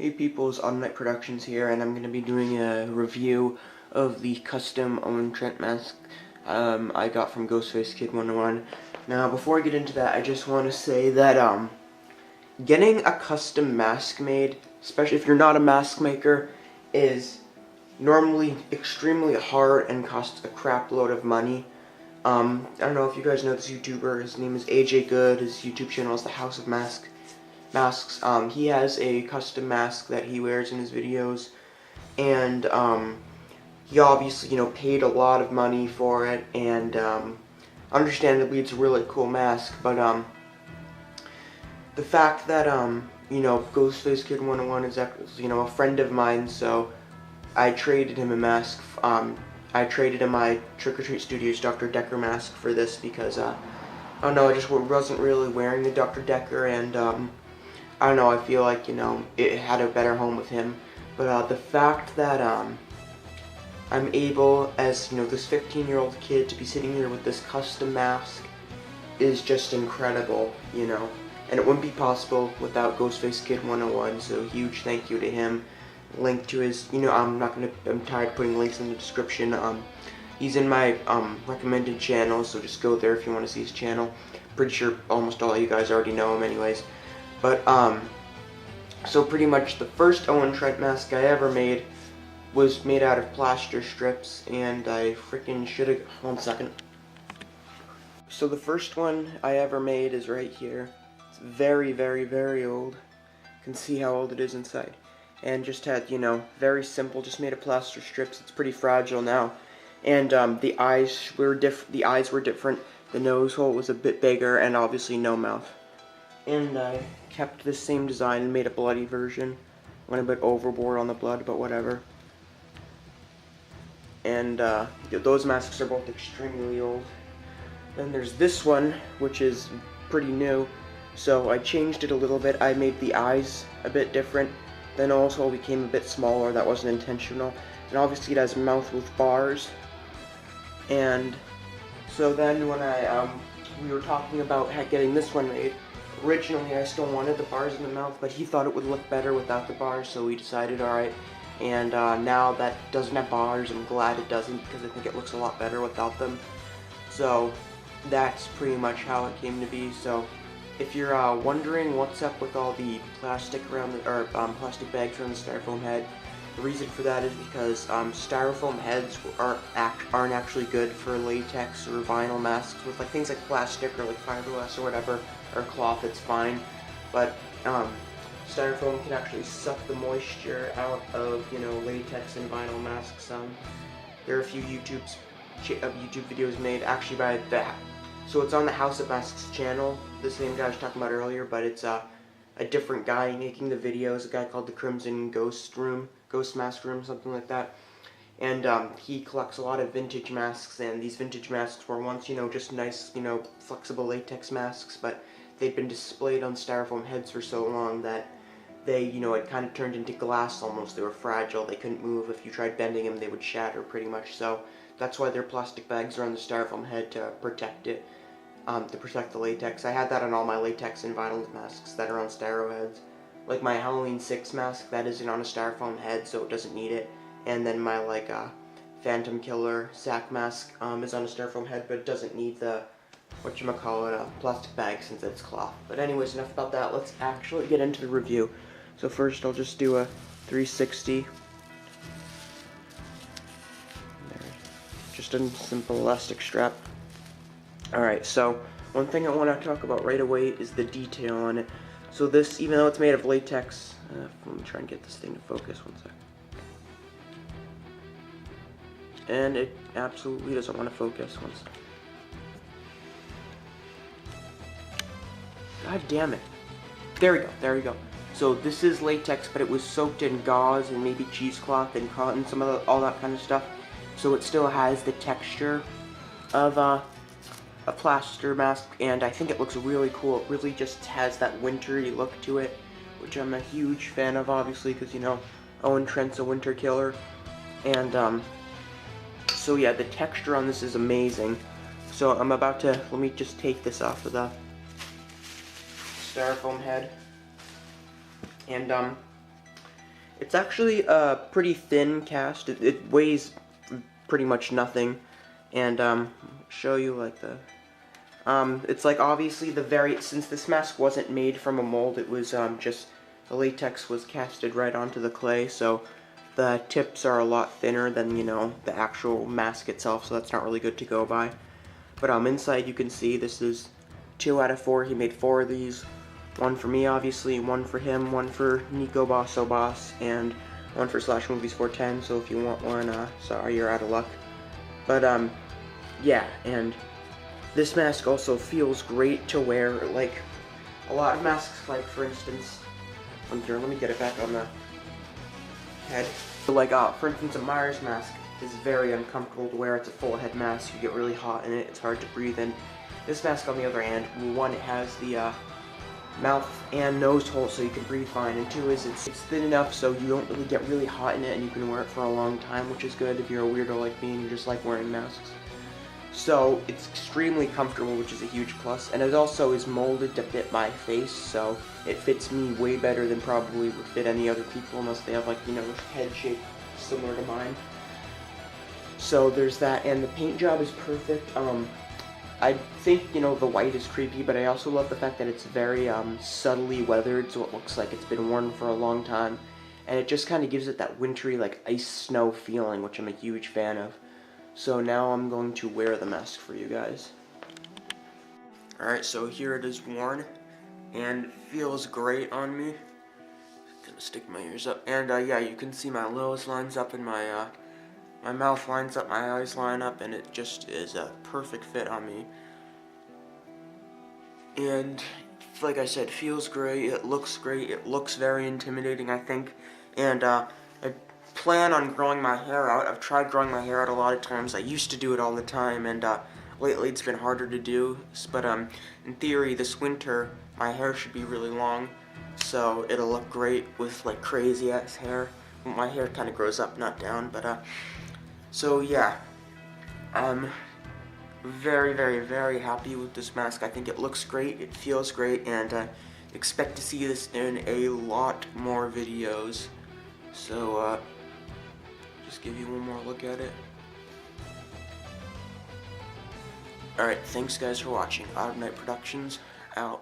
Hey peoples, Untitled Productions here, and I'm going to be doing a review of the custom Owen Trent Mask I got from ghostfacekid101. Now, before I get into that, I just want to say that getting a custom mask made, especially if you're not a mask maker, is normally extremely hard and costs a crap load of money. I don't know if you guys know this YouTuber. His name is AJ Good. His YouTube channel is The House of Masks. He has a custom mask that he wears in his videos, and he obviously, paid a lot of money for it, and understandably it's a really cool mask, but the fact that ghostfacekid101 is actually, a friend of mine, so I traded him a mask. I traded him my Trick or Treat Studios Dr. Decker mask for this because I don't know, I just wasn't really wearing the Dr. Decker, and I don't know, I feel like, it had a better home with him. But the fact that I'm able, as, this 15-year-old kid, to be sitting here with this custom mask is just incredible, And it wouldn't be possible without ghostfacekid101, so huge thank you to him. Link to his, I'm tired of putting links in the description. He's in my recommended channel, so just go there if you want to see his channel. Pretty sure almost all of you guys already know him anyways. But, so pretty much the first Owen Trent mask I ever made was made out of plaster strips, and I freaking should've, one second. So the first one I ever made is right here. It's very, very, very old. You can see how old it is inside. And just had, very simple, just made of plaster strips. It's pretty fragile now. And, the eyes were different. The nose hole was a bit bigger, and obviously no mouth. And I kept the same design and made a bloody version. Went a bit overboard on the blood, but whatever. And those masks are both extremely old. Then there's this one, which is pretty new. So I changed it a little bit. I made the eyes a bit different. Then also became a bit smaller. That wasn't intentional. And obviously it has a mouth with bars. And so then when we were talking about getting this one made, originally I still wanted the bars in the mouth, but he thought it would look better without the bars, so we decided, alright. And now that doesn't have bars, I'm glad it doesn't, because I think it looks a lot better without them. So that's pretty much how it came to be. So if you're wondering what's up with all the plastic around plastic bags around the styrofoam head, the reason for that is because styrofoam heads aren't actually good for latex or vinyl masks. With things like plastic or like fiberglass or whatever, or cloth, it's fine. But styrofoam can actually suck the moisture out of latex and vinyl masks. There are a few YouTube videos made actually by so it's on the House of Masks channel, the same guy I was talking about earlier, but it's a different guy making the videos, a guy called the Crimson Ghost Mask Room, something like that. And he collects a lot of vintage masks, and these vintage masks were once, just nice, flexible latex masks, but they'd been displayed on styrofoam heads for so long that they, it kind of turned into glass almost. They were fragile, they couldn't move. If you tried bending them, they would shatter pretty much. So that's why their plastic bags are on the styrofoam head, to protect it. To protect the latex. I had that on all my latex and vinyl masks that are on styro heads. Like my Halloween 6 mask, that isn't on a styrofoam head, so it doesn't need it. And then my Phantom Killer sack mask is on a styrofoam head, but it doesn't need the plastic bag since it's cloth. But anyways, enough about that. Let's actually get into the review. So first, I'll just do a 360. There. Just a simple elastic strap. Alright, so one thing I want to talk about right away is the detail on it. So this, even though it's made of latex, let me try and get this thing to focus, one sec. And it absolutely doesn't want to focus, one sec. God damn it. There we go. So this is latex, but it was soaked in gauze and maybe cheesecloth and cotton, all that kind of stuff. So it still has the texture of a plaster mask, and I think it looks really cool. It really just has that wintry look to it, which I'm a huge fan of, obviously, because, Owen Trent's a winter killer. And, so yeah, the texture on this is amazing. So I'm about to, let me just take this off of the styrofoam head. And It's actually a pretty thin cast. It weighs pretty much nothing, and show you like the. It's like obviously since this mask wasn't made from a mold, it was just the latex was casted right onto the clay, so the tips are a lot thinner than, you know, the actual mask itself, so that's not really good to go by. But inside you can see this is 2 out of 4. He made 4 of these. 1 for me, obviously, 1 for him, 1 for Nico Bosso Boss, and 1 for Slash Movies 410, so if you want one, sorry, you're out of luck. But, yeah, and this mask also feels great to wear. Like, a lot of masks, like, for instance, here, let me get it back on the head. So, like, for instance, a Myers mask is very uncomfortable to wear. It's a full head mask. You get really hot in it. It's hard to breathe in. This mask, on the other hand, 1, it has the mouth and nose hole so you can breathe fine, and 2 is it's thin enough so you don't really get really hot in it, and you can wear it for a long time, which is good if you're a weirdo like me and you just like wearing masks. So it's extremely comfortable, which is a huge plus, and it also is molded to fit my face, so it fits me way better than probably would fit any other people unless they have, like, you know, head shape similar to mine. So there's that, and the paint job is perfect. I think, you know, the white is creepy, but I also love the fact that it's very subtly weathered, so it looks like it's been worn for a long time, and it just kind of gives it that wintry, like, ice snow feeling, which I'm a huge fan of. So now I'm going to wear the mask for you guys. Alright, so here it is worn, and it feels great on me. Gonna stick my ears up, and yeah, you can see my nose lines up and my mouth lines up, my eyes line up, and it just is a perfect fit on me. And like I said, feels great, it looks very intimidating, I think. And I plan on growing my hair out. I've tried growing my hair out a lot of times. I used to do it all the time, and lately it's been harder to do. But in theory, this winter, my hair should be really long, so it'll look great with, like, crazy-ass hair. My hair kind of grows up, not down, but so yeah, I'm very, very, very happy with this mask. I think it looks great, it feels great, and expect to see this in a lot more videos. So just give you one more look at it. Alright, thanks guys for watching. Out of Night Productions, out.